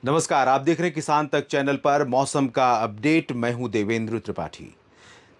नमस्कार। आप देख रहे हैं किसान तक चैनल पर मौसम का अपडेट। मैं हूं देवेंद्र त्रिपाठी।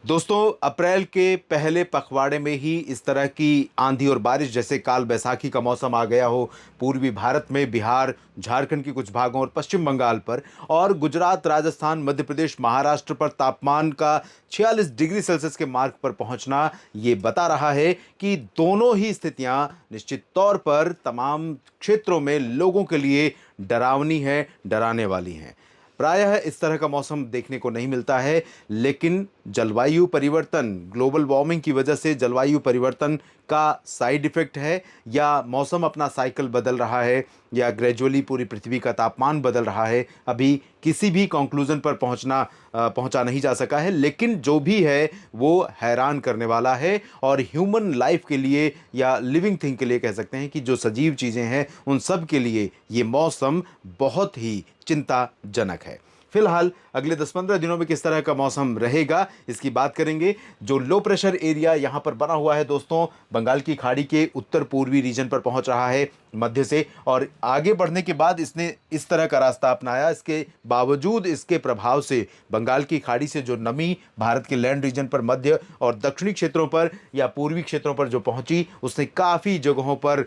दोस्तों, अप्रैल के पहले पखवाड़े में ही इस तरह की आंधी और बारिश जैसे काल बैसाखी का मौसम आ गया हो पूर्वी भारत में, बिहार, झारखंड के कुछ भागों और पश्चिम बंगाल पर, और गुजरात, राजस्थान, मध्य प्रदेश, महाराष्ट्र पर तापमान का 46 डिग्री सेल्सियस के मार्क पर पहुंचना ये बता रहा है कि दोनों ही स्थितियां निश्चित तौर पर तमाम क्षेत्रों में लोगों के लिए डरावनी है, डराने वाली हैं। प्रायः इस तरह का मौसम देखने को नहीं मिलता है, लेकिन जलवायु परिवर्तन, ग्लोबल वार्मिंग की वजह से जलवायु परिवर्तन का साइड इफेक्ट है, या मौसम अपना साइकिल बदल रहा है, या ग्रेजुअली पूरी पृथ्वी का तापमान बदल रहा है, अभी किसी भी कंक्लूजन पर पहुंचा नहीं जा सका है। लेकिन जो भी है वो हैरान करने वाला है, और ह्यूमन लाइफ के लिए या लिविंग थिंग के लिए कह सकते हैं कि जो सजीव चीज़ें हैं उन सब के लिए ये मौसम बहुत ही चिंताजनक है। फिलहाल अगले 10-15 दिनों में किस तरह का मौसम रहेगा इसकी बात करेंगे। जो लो प्रेशर एरिया यहां पर बना हुआ है दोस्तों, बंगाल की खाड़ी के उत्तर पूर्वी रीजन पर पहुंच रहा है मध्य से, और आगे बढ़ने के बाद इसने इस तरह का रास्ता अपनाया। इसके बावजूद इसके प्रभाव से बंगाल की खाड़ी से जो नमी भारत के लैंड रीजन पर मध्य और दक्षिणी क्षेत्रों पर या पूर्वी क्षेत्रों पर जो पहुंची, उसने काफ़ी जगहों पर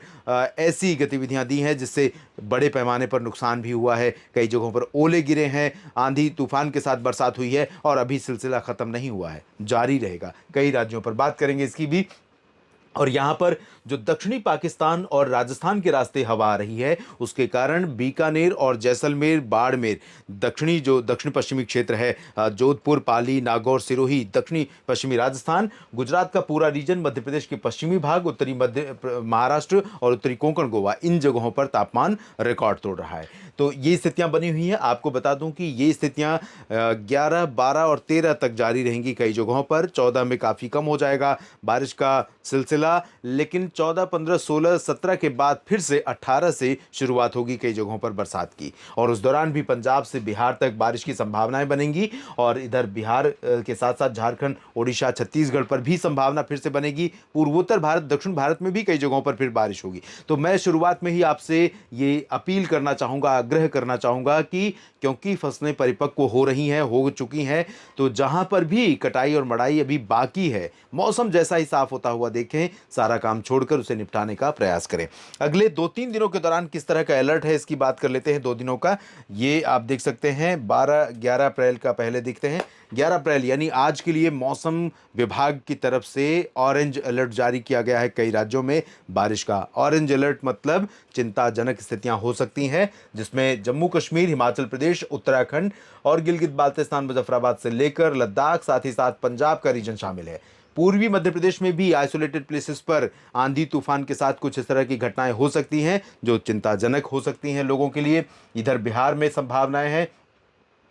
ऐसी गतिविधियां दी हैं जिससे बड़े पैमाने पर नुकसान भी हुआ है। कई जगहों पर ओले गिरे हैं, आंधी तूफान के साथ बरसात हुई है, और अभी सिलसिला खत्म नहीं हुआ है, जारी रहेगा। कई राज्यों पर बात करेंगे इसकी भी। और यहाँ पर जो दक्षिणी पाकिस्तान और राजस्थान के रास्ते हवा आ रही है, उसके कारण बीकानेर और जैसलमेर, बाड़मेर, दक्षिण पश्चिमी क्षेत्र है, जोधपुर, पाली, नागौर, सिरोही, दक्षिणी पश्चिमी राजस्थान, गुजरात का पूरा रीजन, मध्य प्रदेश के पश्चिमी भाग, उत्तरी मध्य महाराष्ट्र और उत्तरी कोंकण गोवा, इन जगहों पर तापमान रिकॉर्ड तोड़ रहा है। तो ये स्थितियां बनी हुई हैं। आपको बता दूं कि ये स्थितियां 11, 12 और 13 तक जारी रहेंगी कई जगहों पर। 14 में काफ़ी कम हो जाएगा बारिश का सिलसिला, लेकिन 14, 15, 16, 17 के बाद फिर से 18 से शुरुआत होगी कई जगहों पर बरसात की, और उस दौरान भी पंजाब से बिहार तक बारिश की संभावनाएं बनेंगी। और इधर बिहार के साथ साथ झारखंड, ओडिशा, छत्तीसगढ़ पर भी संभावना फिर से बनेगी। पूर्वोत्तर भारत, दक्षिण भारत में भी कई जगहों पर फिर बारिश होगी। तो मैं शुरुआत में ही आपसे ये अपील करना चाहूँगा, आग्रह करना चाहूँगा कि क्योंकि फसलें परिपक्व हो रही हैं, हो चुकी हैं, तो जहां पर भी कटाई और मड़ाई अभी बाकी है, मौसम जैसा ही साफ होता हुआ देखें, सारा काम छोड़कर उसे निपटाने का प्रयास करें। अगले 2-3 दिनों के दौरान किस तरह का अलर्ट है इसकी बात कर लेते हैं। 2 दिनों का ये आप देख सकते हैं। 12-11 अप्रैल का पहले देखते हैं। 11 अप्रैल यानी आज के लिए मौसम विभाग की तरफ से ऑरेंज अलर्ट जारी किया गया है कई राज्यों में बारिश का। ऑरेंज अलर्ट मतलब चिंताजनक स्थितियां हो सकती हैं, जिसमें जम्मू कश्मीर, हिमाचल प्रदेश, उत्तराखंड और गिलगित बाल्टिस्तान, मुजफ्फराबाद से लेकर लद्दाख, साथ ही साथ पंजाब का रीजन शामिल है। पूर्वी मध्य प्रदेश में भी आइसोलेटेड प्लेसेस पर आंधी तूफान के साथ कुछ इस तरह की घटनाएं हो सकती हैं जो चिंताजनक हो सकती हैं लोगों के लिए। इधर बिहार में संभावनाएं हैं।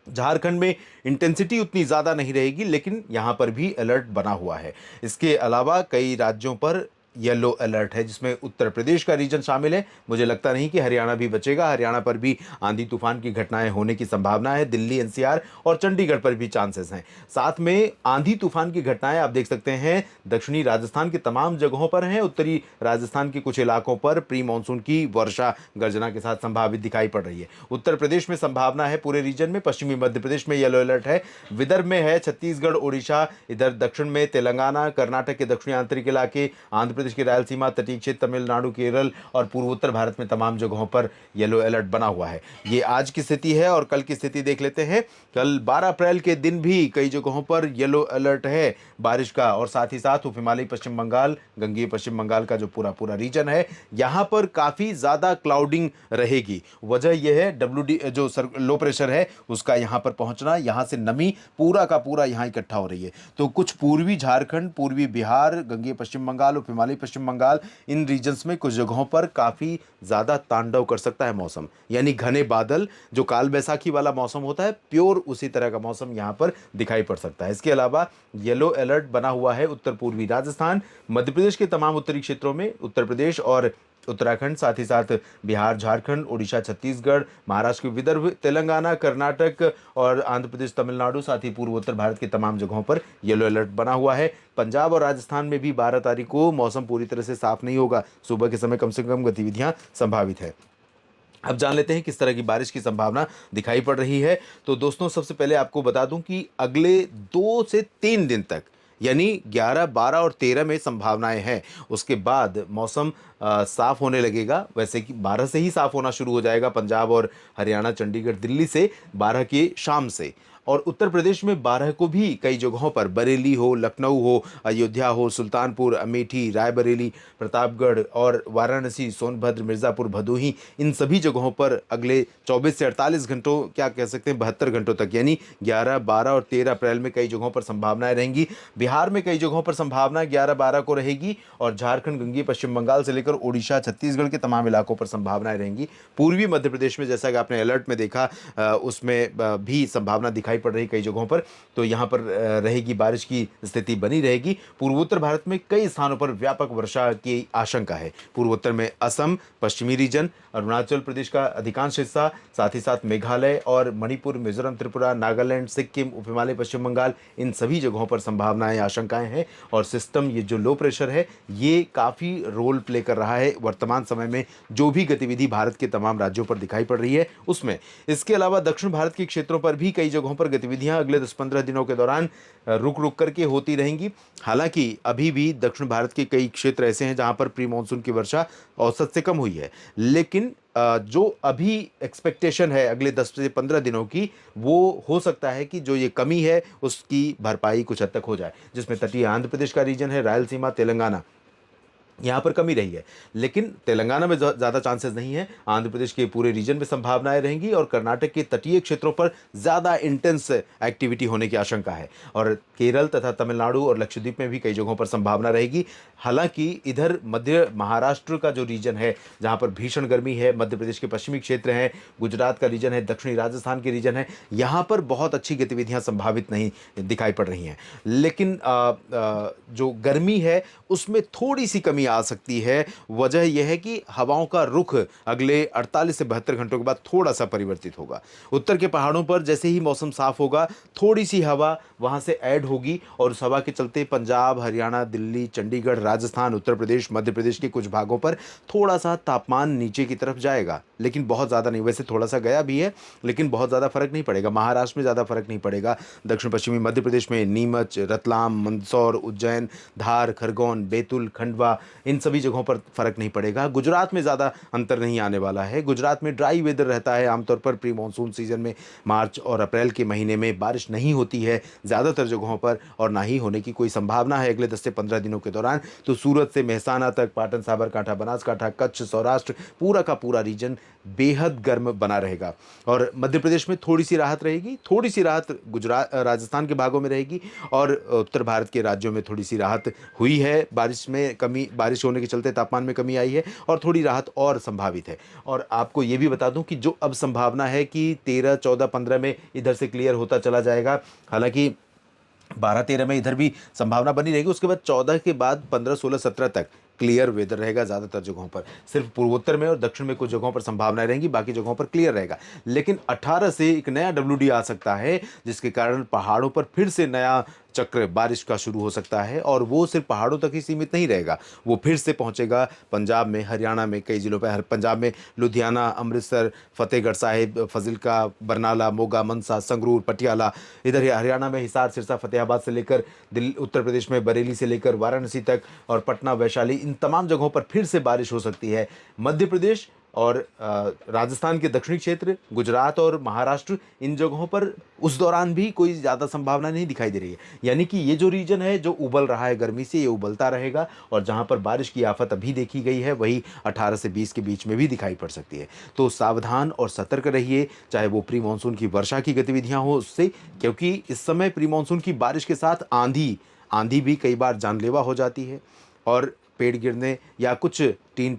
झारखंड में इंटेंसिटी उतनी ज़्यादा नहीं रहेगी, लेकिन यहाँ पर भी अलर्ट बना हुआ है। इसके अलावा कई राज्यों पर येलो अलर्ट है, जिसमें उत्तर प्रदेश का रीजन शामिल है। मुझे लगता नहीं कि हरियाणा भी बचेगा। हरियाणा पर भी आंधी तूफान की घटनाएं होने की संभावना है। दिल्ली, एनसीआर और चंडीगढ़ पर भी चांसेस हैं। साथ में आंधी तूफान की घटनाएं आप देख सकते हैं दक्षिणी राजस्थान के तमाम जगहों पर हैं। उत्तरी राजस्थान के कुछ इलाकों पर प्री मानसून की वर्षा गर्जना के साथ संभावित दिखाई पड़ रही है। उत्तर प्रदेश में संभावना है पूरे रीजन में। पश्चिमी मध्य प्रदेश में येलो अलर्ट है। विदर्भ में है, छत्तीसगढ़, ओडिशा, इधर दक्षिण में तेलंगाना, कर्नाटक के दक्षिणी आंतरिक इलाके, आंध्र प्रदेश की रायलसीमा, तटीय क्षेत्र, तमिलनाडु, केरल और पूर्वोत्तर भारत में तमाम जगहों पर येलो अलर्ट बना हुआ है। ये आज की स्थिति है। और कल की स्थिति देख लेते हैं। कल 12 अप्रैल के दिन भी कई जगहों पर येलो अलर्ट है बारिश का, और साथ ही साथ उप हिमालयी पश्चिम बंगाल, गंगीय पश्चिम बंगाल का जो पूरा पूरा रीजन है, यहाँ पर काफ़ी ज़्यादा क्लाउडिंग रहेगी। वजह यह है डब्ल्यू जो लो प्रेशर है उसका यहाँ पर पहुँचना, यहाँ से नमी पूरा का पूरा यहाँ इकट्ठा हो रही है। तो कुछ पूर्वी झारखंड, पूर्वी बिहार, गंगीय पश्चिम बंगाल, उप हिमालयी पश्चिम बंगाल, इन रीजन्स में कुछ जगहों पर काफ़ी ज़्यादा तांडव कर सकता है मौसम। यानी घने बादल, जो काल बैसाखी वाला मौसम होता है, प्योर उसी तरह का मौसम यहाँ पर दिखाई पड़ सकता है। इसके अलावा येलो अलर्ट बना हुआ है उत्तर पूर्वी राजस्थान, मध्य प्रदेश के तमाम उत्तरी क्षेत्रों में, उत्तर प्रदेश और उत्तराखंड, साथ ही साथ बिहार, झारखंड, ओडिशा, छत्तीसगढ़, महाराष्ट्र के विदर्भ, तेलंगाना, कर्नाटक और आंध्र प्रदेश, तमिलनाडु, साथ ही पूर्वोत्तर भारत की तमाम जगहों पर येलो अलर्ट बना हुआ है। पंजाब और राजस्थान में भी 12 तारीख को मौसम पूरी तरह से साफ नहीं होगा। सुबह के समय कम से कम गतिविधियां संभावित है। अब जान लेते हैं किस तरह की बारिश की संभावना दिखाई पड़ रही है। तो दोस्तों, सबसे पहले आपको बता दूं कि अगले 2 से 3 दिन तक, यानी 11, 12 और 13 में संभावनाएं हैं। उसके बाद मौसम साफ होने लगेगा। वैसे कि 12 से ही साफ होना शुरू हो जाएगा पंजाब और हरियाणा, चंडीगढ़, दिल्ली से 12 की शाम से। और उत्तर प्रदेश में 12 को भी कई जगहों पर, बरेली हो, लखनऊ हो, अयोध्या हो, सुल्तानपुर, अमेठी, रायबरेली, प्रतापगढ़ और वाराणसी, सोनभद्र, मिर्ज़ापुर, भदोही, इन सभी जगहों पर अगले 24 से 48 घंटों, क्या कह सकते हैं, 72 घंटों तक, यानी 11, 12 और 13 अप्रैल में कई जगहों पर संभावनाएं रहेंगी। बिहार में कई जगहों पर संभावना 11, 12 को रहेगी और झारखंड, गंगे, पश्चिम बंगाल से लेकर ओडिशा, छत्तीसगढ़ के तमाम इलाकों पर संभावनाएं रहेंगी। पूर्वी मध्य प्रदेश में, जैसा कि आपने अलर्ट में देखा, उसमें भी संभावना दिखाई पड़ रही कई जगहों पर। तो यहाँ पर रहेगी, बारिश की स्थिति बनी रहेगी। पूर्वोत्तर भारत में कई स्थानों पर व्यापक वर्षा की आशंका है। पूर्वोत्तर में असम, पश्चिमी रीजन, अरुणाचल प्रदेश का अधिकांश हिस्सा, साथ ही साथ मेघालय और मणिपुर, मिजोरम, त्रिपुरा, नागालैंड, सिक्किम, उप हिमालय, पश्चिम बंगाल, इन सभी जगहों पर संभावनाएं, आशंकाएं हैं। और सिस्टम, ये जो लो प्रेशर है, ये काफ़ी रोल प्ले कर रहा है वर्तमान समय में। जो भी गतिविधि भारत के तमाम राज्यों पर दिखाई पड़ रही है उसमें। इसके अलावा दक्षिण भारत के क्षेत्रों पर भी कई जगहों पर गतिविधियां अगले 10-15 दिनों के दौरान रुक रुक करके होती रहेंगी। हालांकि अभी भी दक्षिण भारत के कई क्षेत्र ऐसे हैं जहां पर प्री मानसून की वर्षा औसत से कम हुई है। लेकिन जो अभी एक्सपेक्टेशन है अगले 10 से 15 दिनों की, वो हो सकता है कि जो ये कमी है उसकी भरपाई कुछ हद तक हो जाए, जिसमें तटीय आंध्र प्रदेश का रीजन है, रायलसीमा, तेलंगाना, यहाँ पर कमी रही है। लेकिन तेलंगाना में ज़्यादा चांसेस नहीं है। आंध्र प्रदेश के पूरे रीजन में संभावनाएं रहेंगी और कर्नाटक के तटीय क्षेत्रों पर ज़्यादा इंटेंस एक्टिविटी होने की आशंका है। और केरल तथा तमिलनाडु और लक्षद्वीप में भी कई जगहों पर संभावना रहेगी। हालांकि इधर मध्य महाराष्ट्र का जो रीजन है, जहाँ पर भीषण गर्मी है, मध्य प्रदेश के पश्चिमी क्षेत्र हैं, गुजरात का रीजन है, दक्षिणी राजस्थान के रीजन है, यहाँ पर बहुत अच्छी गतिविधियाँ संभावित नहीं दिखाई पड़ रही हैं। लेकिन जो गर्मी है उसमें थोड़ी सी कमी आ सकती है। वजह यह है कि हवाओं का रुख अगले 48 से 72 घंटों के बाद थोड़ा सा परिवर्तित होगा। उत्तर के पहाड़ों पर जैसे ही मौसम साफ होगा, थोड़ी सी हवा वहां से ऐड होगी और उस हवा के चलते पंजाब, हरियाणा, दिल्ली, चंडीगढ़, राजस्थान, उत्तर प्रदेश, मध्य प्रदेश के कुछ भागों पर थोड़ा सा तापमान नीचे की तरफ जाएगा, लेकिन बहुत ज़्यादा नहीं। वैसे थोड़ा सा गया भी है, लेकिन बहुत ज़्यादा फर्क नहीं पड़ेगा। महाराष्ट्र में ज़्यादा फर्क नहीं पड़ेगा। दक्षिण पश्चिमी मध्य प्रदेश में नीमच, रतलाम, मंदसौर, उज्जैन, धार, खरगोन, बैतूल, खंडवा, इन सभी जगहों पर फर्क नहीं पड़ेगा। गुजरात में ज़्यादा अंतर नहीं आने वाला है। गुजरात में ड्राई वेदर रहता है आमतौर पर। प्री मानसून सीजन में मार्च और अप्रैल के महीने में बारिश नहीं होती है ज़्यादातर जगहों पर, और ना ही होने की कोई संभावना है अगले 10 से 15 दिनों के दौरान। तो सूरत से मेहसाना तक, पाटन, साबरकांठा, बनासकांठा, कच्छ, सौराष्ट्र, पूरा का पूरा रीजन बेहद गर्म बना रहेगा। और मध्य प्रदेश में थोड़ी सी राहत रहेगी, थोड़ी सी राहत गुजरात, राजस्थान के भागों में रहेगी, और उत्तर भारत के राज्यों में थोड़ी सी राहत हुई है। बारिश में कमी, बारिश होने के चलते तापमान में कमी आई है और थोड़ी राहत और संभावित है। और आपको ये भी बता दूं कि जो अब संभावना है कि 13, 14, 15 में इधर से क्लियर होता चला जाएगा। हालांकि 12-13 में इधर भी संभावना बनी रहेगी। उसके बाद 14 के बाद 15, 16, 17 तक क्लियर वेदर रहेगा ज़्यादातर जगहों पर। सिर्फ पूर्वोत्तर में और दक्षिण में कुछ जगहों पर संभावनाएं रहेंगी, बाकी जगहों पर क्लियर रहेगा। लेकिन 18 से एक नया WD आ सकता है, जिसके कारण पहाड़ों पर फिर से नया चक्र बारिश का शुरू हो सकता है। और वो सिर्फ पहाड़ों तक ही सीमित नहीं रहेगा, वो फिर से पहुंचेगा पंजाब में, हरियाणा में कई जिलों पर। पंजाब में लुधियाना, अमृतसर, फतेहगढ़ साहिब, फजिल्का, बरनाला, मोगा, मनसा, संगरूर, पटियाला। इधर हरियाणा में हिसार, सिरसा, फतेहाबाद से लेकर दिल्ली, उत्तर प्रदेश में बरेली से लेकर वाराणसी तक, और पटना, वैशाली, इन तमाम जगहों पर फिर से बारिश हो सकती है। मध्य प्रदेश और राजस्थान के दक्षिणी क्षेत्र, गुजरात और महाराष्ट्र, इन जगहों पर उस दौरान भी कोई ज़्यादा संभावना नहीं दिखाई दे रही है। यानी कि ये जो रीजन है जो उबल रहा है गर्मी से, ये उबलता रहेगा। और जहाँ पर बारिश की आफत अभी देखी गई है, वही 18 से 20 के बीच में भी दिखाई पड़ सकती है। तो सावधान और सतर्क रहिए, चाहे वो प्री मानसून की वर्षा की गतिविधियाँ हो उससे, क्योंकि इस समय प्री मानसून की बारिश के साथ आंधी आंधी भी कई बार जानलेवा हो जाती है। और पेड़ गिरने या कुछ टीन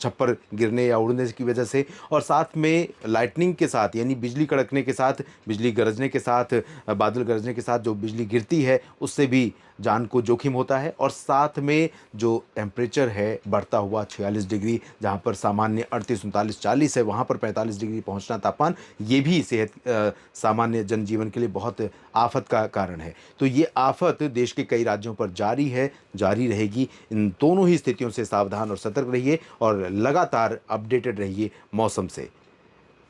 छप्पर गिरने या उड़ने की वजह से, और साथ में लाइटनिंग के साथ, यानी बिजली कड़कने के साथ, बिजली गरजने के साथ, बादल गरजने के साथ जो बिजली गिरती है, उससे भी जान को जोखिम होता है। और साथ में जो टेम्परेचर है बढ़ता हुआ 46 डिग्री, जहाँ पर सामान्य 38, 39, 40 है, वहाँ पर 45 डिग्री पहुँचना तापमान, ये भी सेहत सामान्य जनजीवन के लिए बहुत आफत का कारण है। तो ये आफत देश के कई राज्यों पर जारी है, जारी रहेगी। इन दोनों ही स्थितियों से सावधान और सतर्क सतर्क रहिए और लगातार अपडेटेड रहिए मौसम से।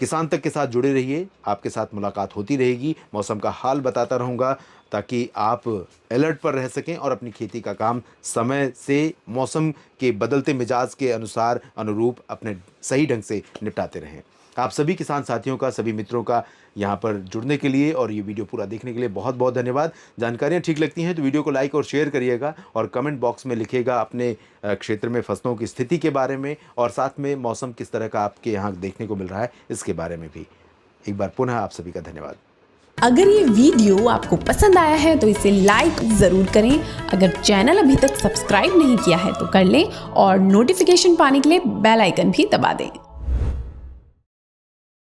किसान तक के साथ जुड़े रहिए, आपके साथ मुलाकात होती रहेगी, मौसम का हाल बताता रहूँगा ताकि आप अलर्ट पर रह सकें और अपनी खेती का काम समय से मौसम के बदलते मिजाज के अनुसार अनुरूप अपने सही ढंग से निपटाते रहें। आप सभी किसान साथियों का, सभी मित्रों का यहाँ पर जुड़ने के लिए और ये वीडियो पूरा देखने के लिए बहुत बहुत धन्यवाद। जानकारियाँ ठीक लगती हैं तो वीडियो को लाइक और शेयर करिएगा और कमेंट बॉक्स में लिखिएगा अपने क्षेत्र में फसलों की स्थिति के बारे में और साथ में मौसम किस तरह का आपके यहाँ देखने को मिल रहा है इसके बारे में भी। एक बार पुनः आप सभी का धन्यवाद। अगर ये वीडियो आपको पसंद आया है तो इसे लाइक ज़रूर करें। अगर चैनल अभी तक सब्सक्राइब नहीं किया है तो कर लें और नोटिफिकेशन पाने के लिए बेल आइकन भी दबा दें।